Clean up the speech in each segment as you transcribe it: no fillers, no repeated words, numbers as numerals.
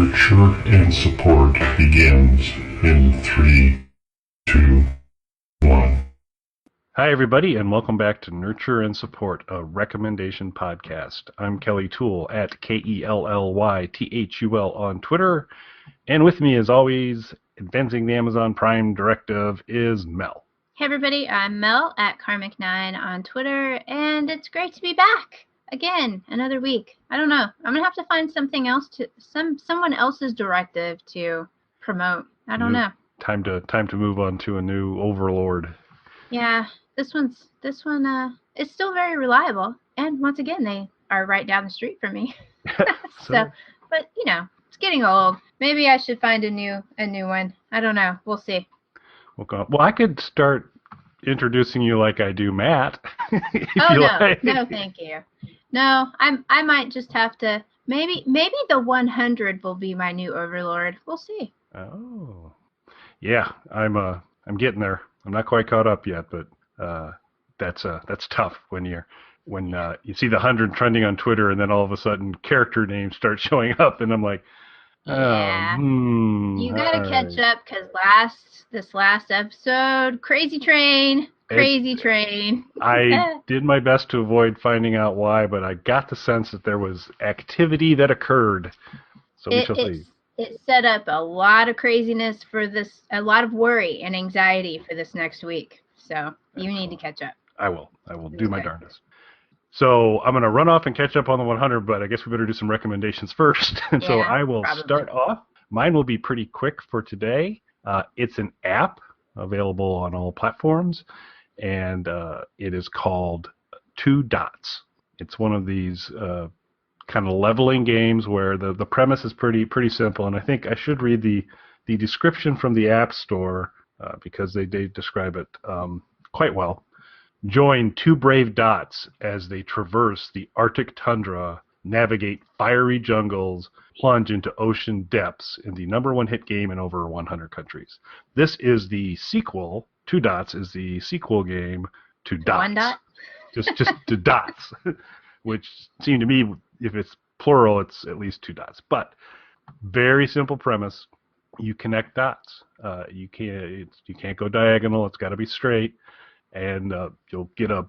Nurture and support begins in 3, 2, 1. Hi, everybody, and welcome back to Nurture and Support, a recommendation podcast. I'm Kelly Toole at KELLYTHUL on Twitter, and with me, as always, advancing the Amazon Prime directive is Mel. Hey, everybody, I'm Mel at Karmic9 on Twitter, and it's great to be back again, another week. I don't know. I'm gonna have to find something else someone else's directive to promote. I don't know. Time to move on to a new overlord. Yeah, this one is still very reliable, and once again, they are right down the street from me. But you know, it's getting old. Maybe I should find a new one. I don't know. We'll see. Well, I could start introducing you like I do Matt. No, thank you. No, I might just have to. Maybe the 100 will be my new overlord. We'll see. Oh, yeah. I'm getting there. I'm not quite caught up yet, but that's tough when you see the 100 trending on Twitter, and then all of a sudden character names start showing up, and I'm like, you gotta catch up because this last episode, Crazy Train. I did my best to avoid finding out why, but I got the sense that there was activity that occurred. So we shall see. It set up a lot of craziness for this, a lot of worry and anxiety for this next week. So you need to catch up. I will do my darndest. So I'm going to run off and catch up on the 100, but I guess we better do some recommendations first. And so I will start off. Mine will be pretty quick for today. It's an app available on all platforms, and it is called 2 Dots. It's one of these kind of leveling games where the premise is pretty simple, and I think I should read the description from the App Store because they describe it quite well. Join 2 brave dots as they traverse the Arctic tundra, navigate fiery jungles, plunge into ocean depths in the #1 hit game in over 100 countries. This is the sequel. 2 Dots is the sequel game to Dots. 1 dot? Just to Dots, which seemed to me, if it's plural, it's at least 2 dots. But very simple premise. You connect dots. You can't go diagonal. It's got to be straight. And you'll get a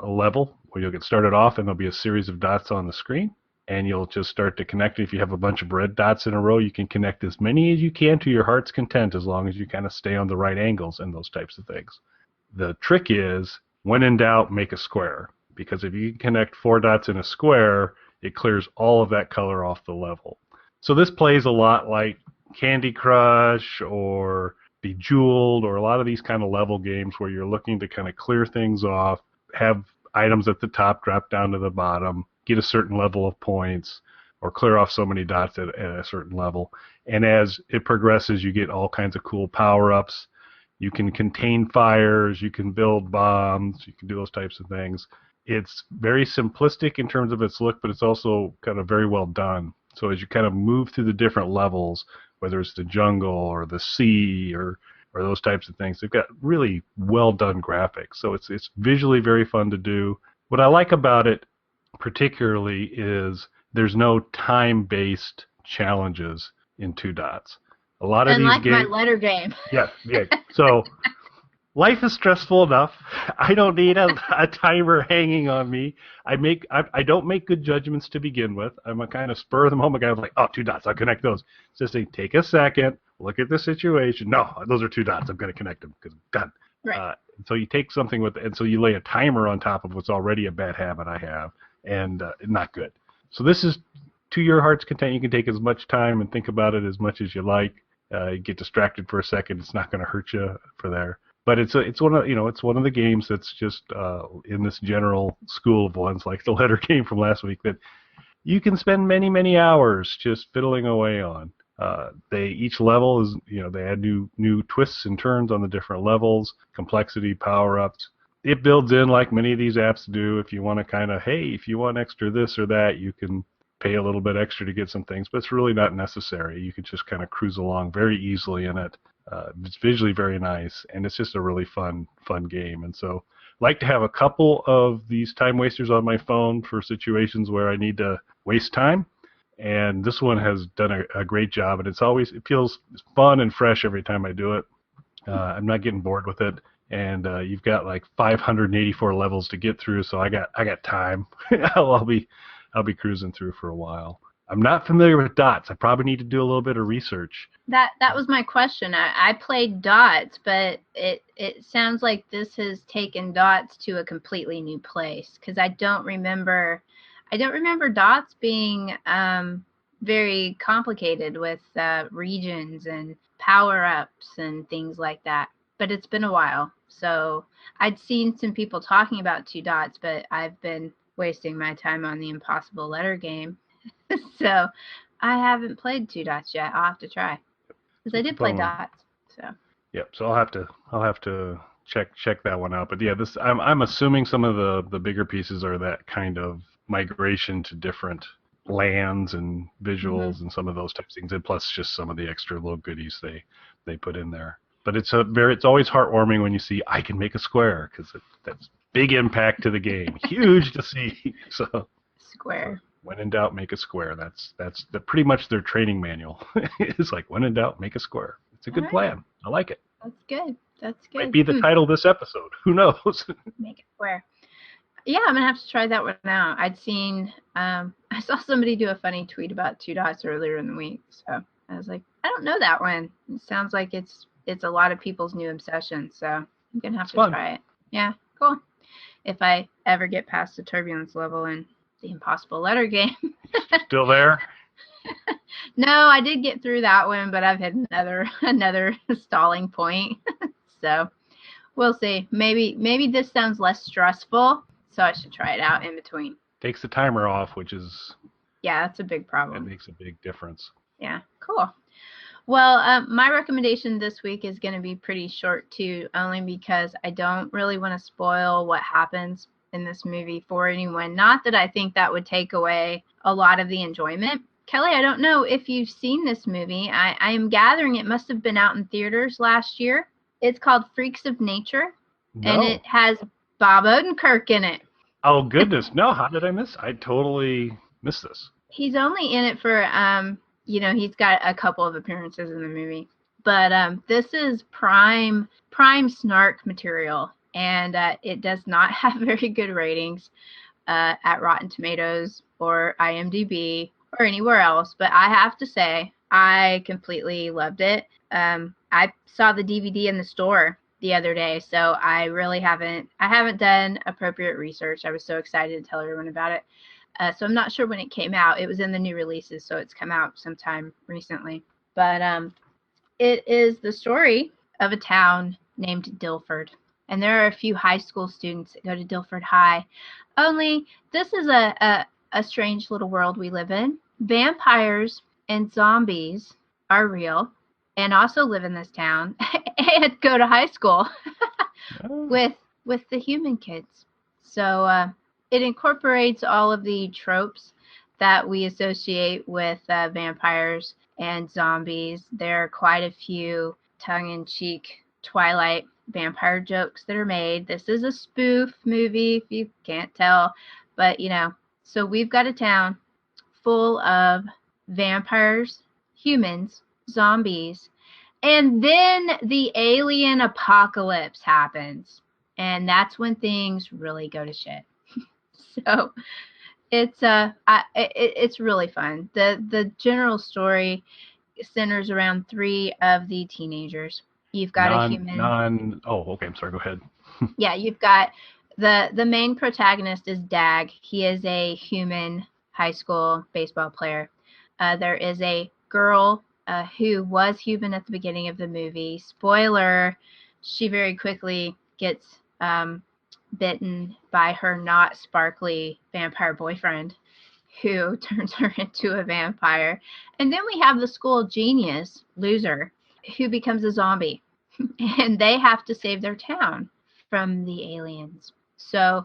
level where you'll get started off, and there'll be a series of dots on the screen. And you'll just start to connect. If you have a bunch of red dots in a row, you can connect as many as you can to your heart's content, as long as you kind of stay on the right angles and those types of things. The trick is, when in doubt, make a square. Because if you can connect 4 dots in a square, it clears all of that color off the level. So this plays a lot like Candy Crush or Bejeweled, or a lot of these kind of level games where you're looking to kind of clear things off, have items at the top drop down to the bottom, get a certain level of points, or clear off so many dots at a certain level. And as it progresses, you get all kinds of cool power-ups. You can contain fires, you can build bombs, you can do those types of things. It's very simplistic in terms of its look, but it's also kind of very well done. So as you kind of move through the different levels, whether it's the jungle or the sea or those types of things, they've got really well done graphics. So it's visually very fun to do. What I like about it particularly is there's no time-based challenges in 2 Dots. A lot of these games, my letter game. Yeah. So life is stressful enough. I don't need a timer hanging on me. I don't make good judgments to begin with. I'm a kind of spur of the moment guy. I'm like, 2 dots, I'll connect those. It's just saying, take a second, look at the situation. No, those are 2 dots. I'm going to connect them because I'm done. Right. So you take something and so you lay a timer on top of what's already a bad habit I have, and not good. So this is to your heart's content. You can take as much time and think about it as much as you like. You get distracted for a second. It's not going to hurt you for there. But it's one of the games that's just in this general school of ones, like the letter game from last week, that you can spend many hours just fiddling away on. Each level is, they add new twists and turns on the different levels, complexity, power-ups. It builds in like many of these apps do. If you want to kind of, if you want extra this or that, you can pay a little bit extra to get some things, but it's really not necessary. You can just kind of cruise along very easily in it. It's visually very nice, and it's just a really fun game. And so I like to have a couple of these time wasters on my phone for situations where I need to waste time. And this one has done a great job, and it feels fun and fresh every time I do it. I'm not getting bored with it, and you've got like 584 levels to get through, so I got time. I'll be cruising through for a while. I'm not familiar with dots. I probably need to do a little bit of research. That was my question. I played dots, but it sounds like this has taken dots to a completely new place, because I don't remember dots being very complicated with regions and power-ups and things like that. But it's been a while, so I'd seen some people talking about 2 dots, but I've been wasting my time on the Impossible Letter game. So I haven't played 2 dots yet. I'll have to try, because I did play dots. So. Yep. So I'll have to check that one out. But yeah, I'm assuming some of the bigger pieces are that kind of migration to different lands and visuals and some of those types of things, and plus just some of the extra little goodies they put in there. But it's always heartwarming when you see I can make a square, because that's big impact to the game, huge to see. So square. So when in doubt, make a square. That's pretty much their training manual. It's like, when in doubt, make a square. It's a good plan. I like it. That's good. That's good. Might be the title of this episode. Who knows? Make it square. Yeah, I'm gonna have to try that one out. I'd seen, I saw somebody do a funny tweet about 2 dots earlier in the week, so I was like, I don't know that one. It sounds like it's a lot of people's new obsession, so I'm gonna have to try it. Yeah, cool. If I ever get past the turbulence level in the Impossible Letter game. Still there? No, I did get through that one, but I've hit another stalling point. So we'll see. Maybe this sounds less stressful, so I should try it out in between. Takes the timer off, which is... Yeah, that's a big problem. That makes a big difference. Yeah, cool. Well, my recommendation this week is going to be pretty short too, only because I don't really want to spoil what happens in this movie for anyone. Not that I think that would take away a lot of the enjoyment. Kelly, I don't know if you've seen this movie. I am gathering it must have been out in theaters last year. It's called Freaks of Nature, and it has Bob Odenkirk in it. Oh, goodness. No, how did I miss? I totally missed this. He's only in it for, he's got a couple of appearances in the movie. But this is prime snark material, and it does not have very good ratings at Rotten Tomatoes or IMDb or anywhere else. But I have to say, I completely loved it. I saw the DVD in the store the other day, so I really haven't done appropriate research. I was so excited to tell everyone about it. So I'm not sure when it came out. It was in the new releases, so it's come out sometime recently. But it is the story of a town named Dilford. And there are a few high school students that go to Dilford High. Only this is a strange little world we live in. Vampires and zombies are real and also live in this town and go to high school with the human kids. So it incorporates all of the tropes that we associate with vampires and zombies. There are quite a few tongue-in-cheek Twilight vampire jokes that are made. This is a spoof movie, if you can't tell. But, so we've got a town full of vampires, humans, zombies, and then the alien apocalypse happens. And that's when things really go to shit. So it's really fun. The general story centers around 3 of the teenagers. You've got a human. Okay. I'm sorry. Go ahead. Yeah, you've got the main protagonist is Dag. He is a human high school baseball player. There is a girl who was human at the beginning of the movie. Spoiler: she very quickly gets bitten by her not sparkly vampire boyfriend, who turns her into a vampire. And then we have the school genius, Loser, who becomes a zombie. And they have to save their town from the aliens. So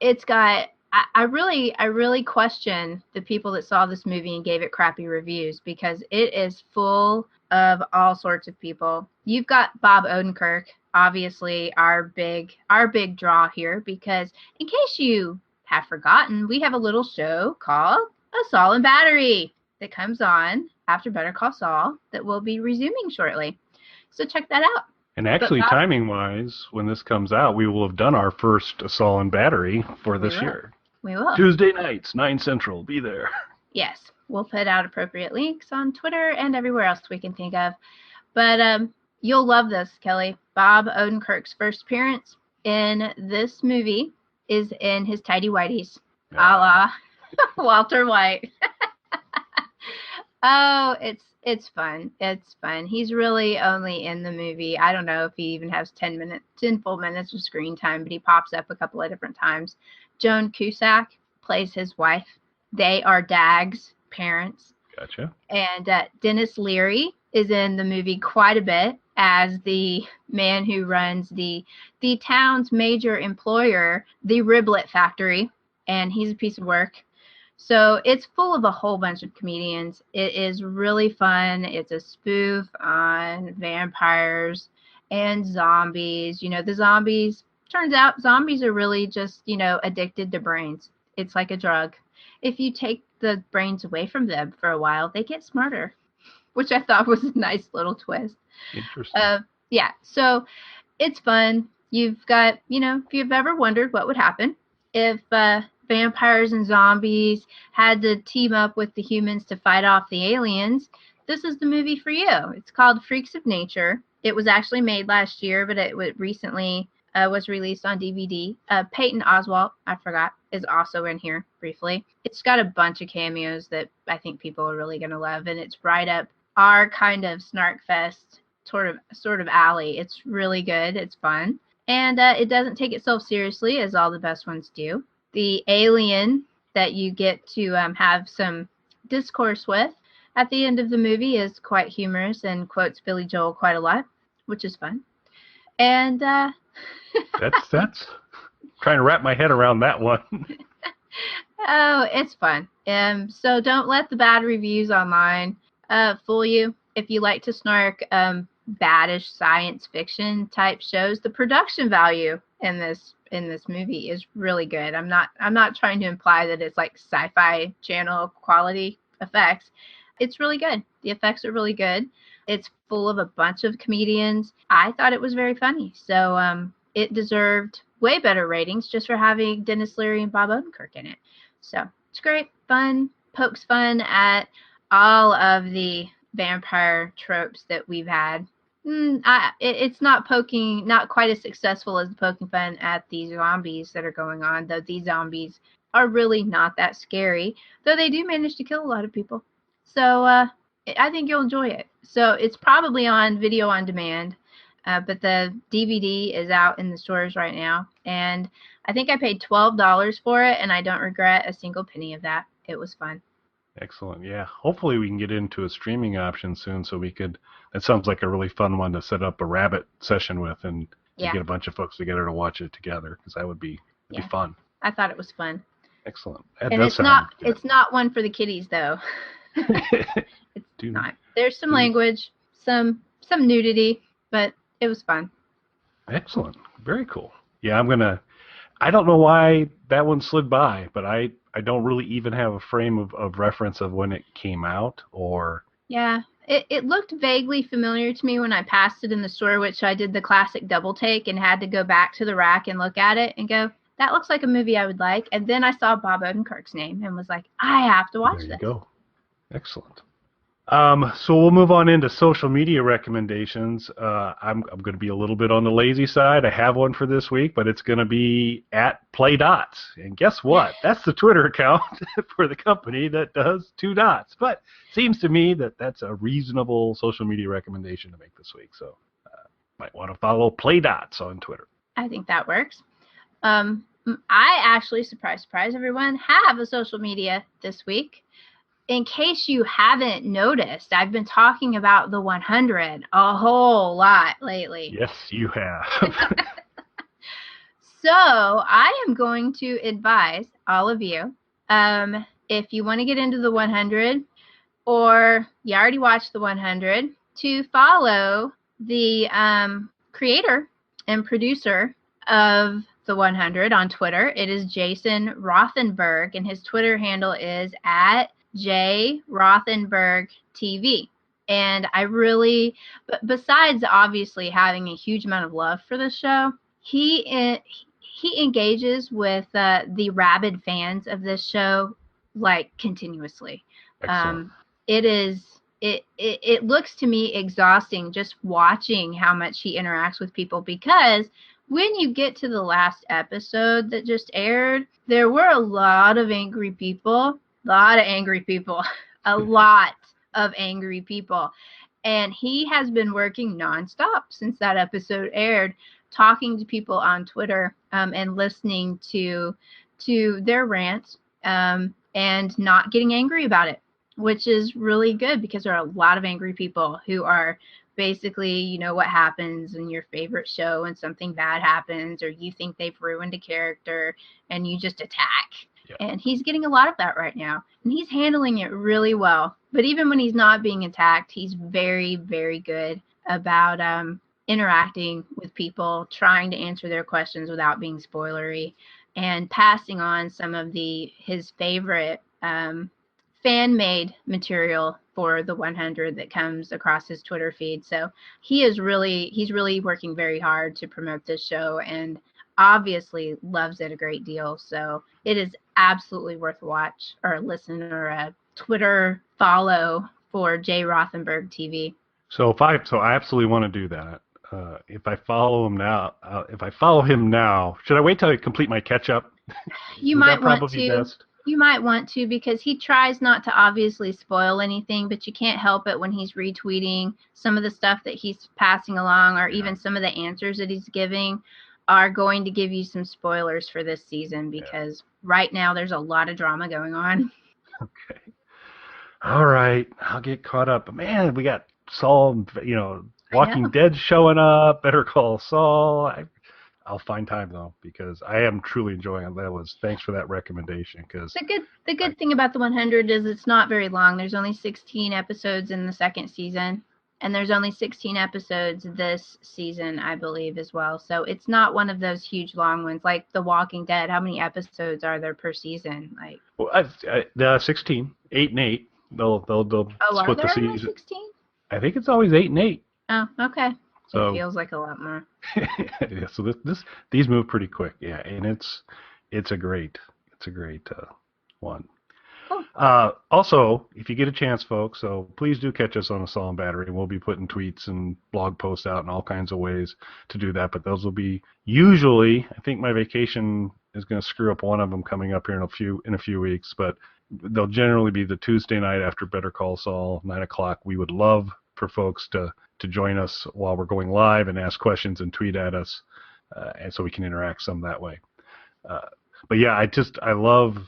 it's got, I really question the people that saw this movie and gave it crappy reviews, because it is full of all sorts of people. You've got Bob Odenkirk, obviously our big draw here, because in case you have forgotten, we have a little show called Assault and Battery. that comes on after Better Call Saul that will be resuming shortly. So check that out. And actually, timing-wise, when this comes out, we will have done our first Assault and Battery for this year. We will. Tuesday nights, 9 Central. Be there. Yes. We'll put out appropriate links on Twitter and everywhere else we can think of. But you'll love this, Kelly. Bob Odenkirk's first appearance in this movie is in his tidy whities, a la Walter White. Oh, it's fun. It's fun. He's really only in the movie. I don't know if he even has 10 full minutes of screen time, but he pops up a couple of different times. Joan Cusack plays his wife. They are Dag's parents. Gotcha. And Dennis Leary is in the movie quite a bit as the man who runs the town's major employer, the Riblet Factory, and he's a piece of work. So it's full of a whole bunch of comedians. It is really fun. It's a spoof on vampires and zombies. You know, the zombies, turns out zombies are really just, you know, addicted to brains. It's like a drug. If you take the brains away from them for a while, they get smarter, which I thought was a nice little twist. Interesting. Yeah, so it's fun. You've got, you know, if you've ever wondered what would happen if vampires and zombies had to team up with the humans to fight off the aliens, this is the movie for you. It's called Freaks of Nature. It was actually made last year, but it recently was released on DVD. Peyton Oswalt, I forgot, is also in here briefly. It's got a bunch of cameos that I think people are really going to love, and it's right up our kind of snark fest sort of alley. It's really good. It's fun. And it doesn't take itself seriously, as all the best ones do. The alien that you get to have some discourse with at the end of the movie is quite humorous and quotes Billy Joel quite a lot, which is fun. And that's trying to wrap my head around that one. Oh, it's fun. So don't let the bad reviews online fool you. If you like to snark baddish science fiction type shows, the production value in this movie is really good. I'm not trying to imply that it's like sci-fi channel quality effects. It's really good. The effects are really good. It's full of a bunch of comedians. I thought it was very funny. So it deserved way better ratings just for having Dennis Leary and Bob Odenkirk in it. So it's great, fun, pokes fun at all of the vampire tropes that we've had. It's not quite as successful as poking fun at these zombies that are going on, though these zombies are really not that scary, though they do manage to kill a lot of people. So I think you'll enjoy it. So it's probably on video on demand, but the DVD is out in the stores right now, and I think I paid $12 for it, and I don't regret a single penny of that. It was fun. Excellent. Yeah. Hopefully we can get into a streaming option soon so we could, that sounds like a really fun one to set up a rabbit session with and get a bunch of folks together to watch it together, because that would be fun. I thought it was fun. Excellent. And it's not one for the kiddies though. It's not. There's some language, some nudity, but it was fun. Excellent. Very cool. Yeah, I don't know why that one slid by, but I don't really even have a frame of reference of when it came out or... Yeah, it looked vaguely familiar to me when I passed it in the store, which I did the classic double take and had to go back to the rack and look at it and go, that looks like a movie I would like. And then I saw Bob Odenkirk's name and was like, I have to watch this. There you go. Excellent. So we'll move on into social media recommendations. I'm going to be a little bit on the lazy side. I have one for this week, but it's going to be @PlayDots. And guess what? That's the Twitter account for the company that does 2 dots. But it seems to me that that's a reasonable social media recommendation to make this week. So might want to follow PlayDots on Twitter. I think that works. I actually, surprise, everyone, have a social media this week. In case you haven't noticed, I've been talking about the 100 a whole lot lately. Yes, you have. So I am going to advise all of you, if you want to get into the 100 or you already watched the 100, to follow the creator and producer of the 100 on Twitter. It is Jason Rothenberg, and his Twitter handle is J. Rothenberg TV. And I really, but besides obviously having a huge amount of love for the show, he engages with the rabid fans of this show like continuously. Excellent. It looks to me exhausting just watching how much he interacts with people, because when you get to the last episode that just aired, there were a lot of angry people. A lot of angry people. And he has been working nonstop since that episode aired, talking to people on Twitter and listening to their rants and not getting angry about it, which is really good, because there are a lot of angry people who are basically, you know, what happens in your favorite show and something bad happens, or you think they've ruined a character and you just attack. Yeah. And he's getting a lot of that right now, and he's handling it really well. But even when he's not being attacked, he's very, very good about interacting with people, trying to answer their questions without being spoilery, and passing on some of his favorite fan-made material for the 100 that comes across his Twitter feed. So he's really working very hard to promote this show, and obviously loves it a great deal. So it is absolutely worth a watch or a listen or a Twitter follow for J. Rothenberg TV. So I absolutely want to do that. If I follow him now, should I wait till I complete my catch up? You might want to. Best? You might want to, because he tries not to obviously spoil anything, but you can't help it when he's retweeting some of the stuff that he's passing along, or even some of the answers that he's giving are going to give you some spoilers for this season, because right now there's a lot of drama going on. Okay. All right. I'll get caught up. But man, we got Saul, Walking Dead showing up, Better Call Saul. I'll find time, though, because I am truly enjoying it. Thanks for that recommendation. Cause the good thing about the 100 is it's not very long. There's only 16 episodes in the second season, and there's only 16 episodes this season, I believe, as well. So it's not one of those huge long ones like The Walking Dead. How many episodes are there per season? 16, 8 and 8. They'll split the season. 16? I think it's always 8 and 8. Oh, okay. So it feels like a lot more. Yeah, so these move pretty quick, yeah, and it's a great one. Cool. Also, if you get a chance, folks, so please do catch us on Assault and Battery. We'll be putting tweets and blog posts out and all kinds of ways to do that, but those will be usually, I think my vacation is going to screw up one of them coming up here in a few weeks, but they'll generally be the Tuesday night after Better Call Saul, 9 o'clock. We would love for folks to join us while we're going live and ask questions and tweet at us, and so we can interact some that way. But yeah, I love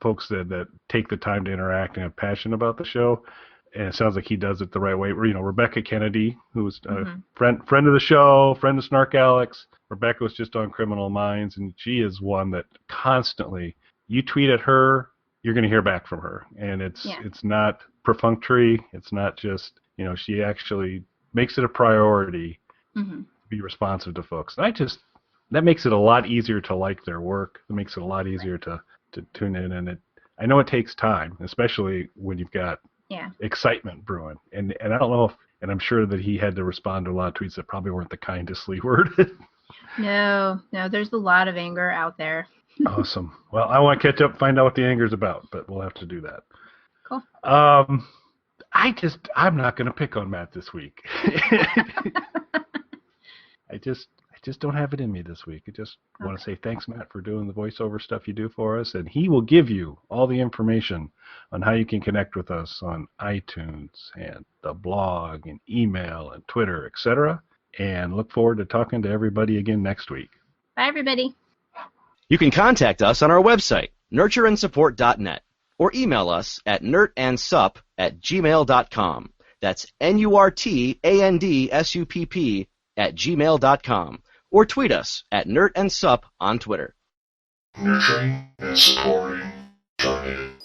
folks that take the time to interact and have passion about the show, and it sounds like he does it the right way. Rebecca Kennedy, who's a friend of the show, friend of Snark Alex. Rebecca was just on Criminal Minds, and she is one that constantly, you tweet at her, you're going to hear back from her, and it's not perfunctory. It's not just, she actually makes it a priority to be responsive to folks. And that makes it a lot easier to like their work. It makes it a lot easier to tune in, and I know it takes time, especially when you've got excitement brewing. And I don't know and I'm sure that he had to respond to a lot of tweets that probably weren't the kindestly worded. No, there's a lot of anger out there. Awesome. Well, I want to catch up and find out what the anger's about, but we'll have to do that. Cool. I'm not going to pick on Matt this week. I just don't have it in me this week. I just want to say thanks, Matt, for doing the voiceover stuff you do for us, and he will give you all the information on how you can connect with us on iTunes and the blog and email and Twitter, etc. And look forward to talking to everybody again next week. Bye, everybody. You can contact us on our website, nurtureandsupport.net, or email us at nurtandsupp@gmail.com. That's NURTANDSUPP@gmail.com. Or tweet us at nurtandsupp on Twitter. Nurturing and supporting. Turn it.